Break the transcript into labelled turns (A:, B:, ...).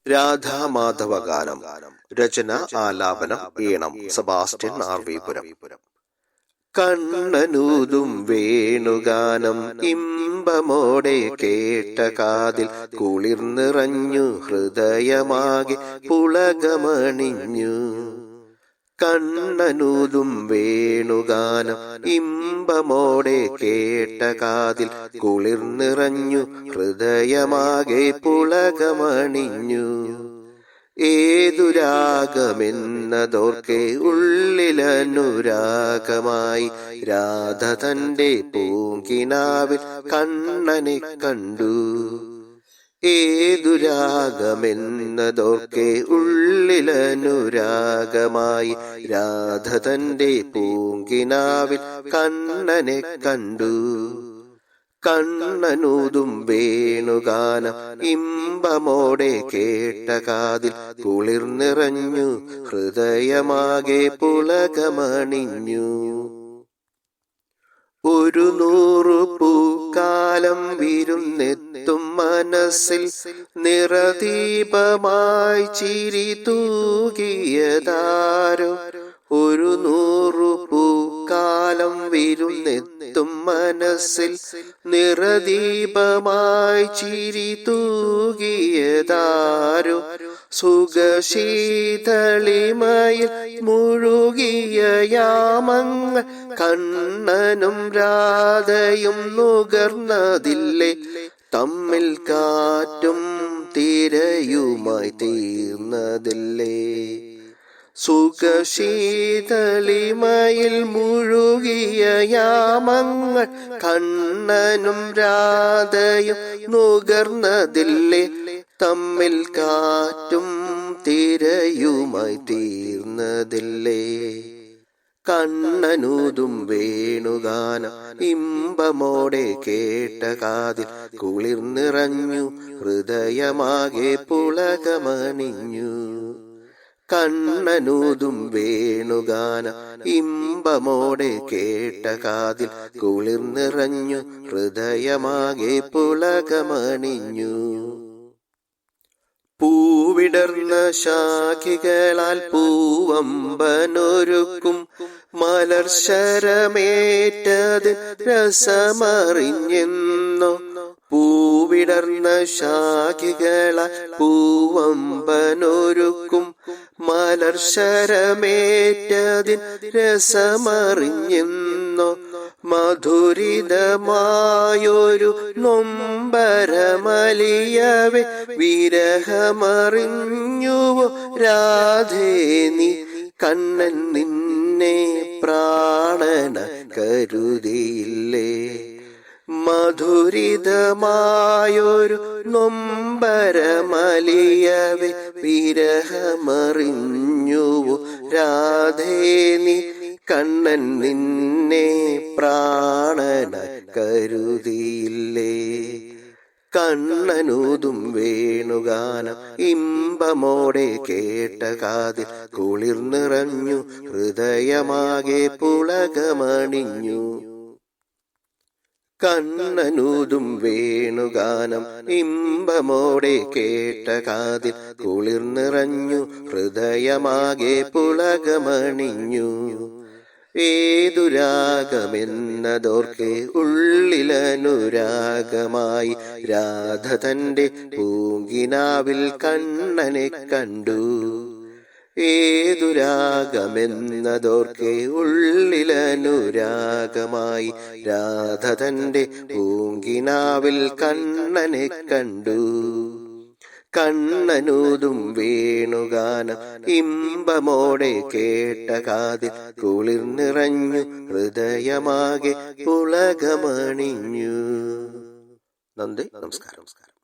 A: രാധാമാധവഗാനം. രചന, ആലാപനം, ഈണം സെബാസ്റ്റ്യൻ ആർവിപുരം. കണ്ണനൂതും വേണുഗാനം ഇമ്പമോടെ കേട്ട കാതിൽ കുളിർനിറഞ്ഞു ഹൃദയമാകെ പുളകമണിഞ്ഞു. കണ്ണനൂതും വേണുഗാനം ഇമ്പമോടെ കേട്ട കാതിൽ കുളിർനിറഞ്ഞു ഹൃദയമാകെ പുളകമണിഞ്ഞു. ഏതു രാഗമെന്നതോർക്കെ ഉള്ളിലനുരാഗമായി രാധ തന്റെ പൂങ്കിനാവിൽ കണ്ണനെ കണ്ടു. ഏതു രാഗമെന്നതോർക്കെ ഉള്ളിലനുരാഗമായി രാധ തന്റെ പൂങ്കിനാവിൽ കണ്ണനെ കണ്ടു. കണ്ണനൂതും വേണുഗാനം ഇമ്പമോടെ കേട്ട കാതിൽ കുളിർനിറഞ്ഞു ഹൃദയമാകെ പുളകമണിഞ്ഞു. ഒരു 100 പൂക്കാലം വിരുന്നെത്തും മനസ്സിൽ നിറദീപമായി ചിരി തൂകിയതാരോ. ഒരു 100 പൂക്കാലം വിരുന്നെത്തും മനസ്സിൽ നിറദീപമായി ചിരി തൂകിയതാരോ. സുഖശീതളിമയിൽ മുഴുകിയ യാമങ്ങൾ കണ്ണനും രാധയും നുകർന്നതില്ലേ. തമ്മിൽ കാറ്റും തിരയുമായി തീർന്നതില്ലേ. സുഖശീതളിമയിൽ മുഴുകിയ യാമങ്ങൾ കണ്ണനും രാധയും നുകർന്നതില്ലേ. തമ്മിൽ കാറ്റും തിരയുമായി തീർന്നതില്ലേ. കണ്ണനൂതും വേണുഗാനം ഇമ്പമോടെ കേട്ട കാതിൽ കുളിർനിറഞ്ഞു ഹൃദയമാകെ പുളകമണിഞ്ഞു. കണ്ണനൂതും വേണുഗാനം ഇമ്പമോടെ കേട്ട കാതിൽ കുളിർനിറഞ്ഞു ഹൃദയമാകെ പുളകമണിഞ്ഞു. പൂവിടർന്ന ശാഖികളാൽ പൂവമ്പനൊരുക്കും മലർശരമേറ്റത് രസമറിഞ്ഞെന്നോ. പൂവിടർന്ന ശാഖികളാൽ പൂവമ്പനൊരുക്കും മലർശരമേറ്റതിൻ രസമറിഞ്ഞെന്നോ. മധുരിതമായൊരു നൊമ്പരമലിയവേ വിരഹമറിഞ്ഞുവോ രാധേ നീ. കണ്ണൻ നിന്നെ പ്രാണന കരുതിയില്ലേ. മധുരിതമായൊരു നൊമ്പരമലിയവേ വിരഹമറിഞ്ഞുവോ രാധേ നീ. കണ്ണൻ നിന്നെ പ്രാണന കരുതിയില്ലേ. കണ്ണനൂതും വേണുഗാനം ഇമ്പമോടെ കേട്ട കാതിൽ കുളിർനിറഞ്ഞു ഹൃദയമാകെ പുളകമണിഞ്ഞു. കണ്ണനൂതും വേണുഗാനം ഇമ്പമോടെ കേട്ട കാതിൽ കുളിർനിറഞ്ഞു ഹൃദയമാകെ പുളകമണിഞ്ഞു. ഏതു രാഗമെന്നതോർക്കെ ഉള്ളിലനുരാഗമായി രാധ തന്റെ പൂങ്കിനാവിൽ കണ്ണനെ കണ്ടു. ഏതു രാഗമെന്നതോർക്കെ ഉള്ളിലനുരാഗമായി രാധ തന്റെ പൂങ്കിനാവിൽ കണ്ണനെ കണ്ടു. കണ്ണനൂതും വേണുഗാനം ഇമ്പമോടെ കേട്ട കാതിൽ കുളിർനിറഞ്ഞു ഹൃദയമാകെ പുളകമണിഞ്ഞു. നന്ദി, നമസ്കാരം.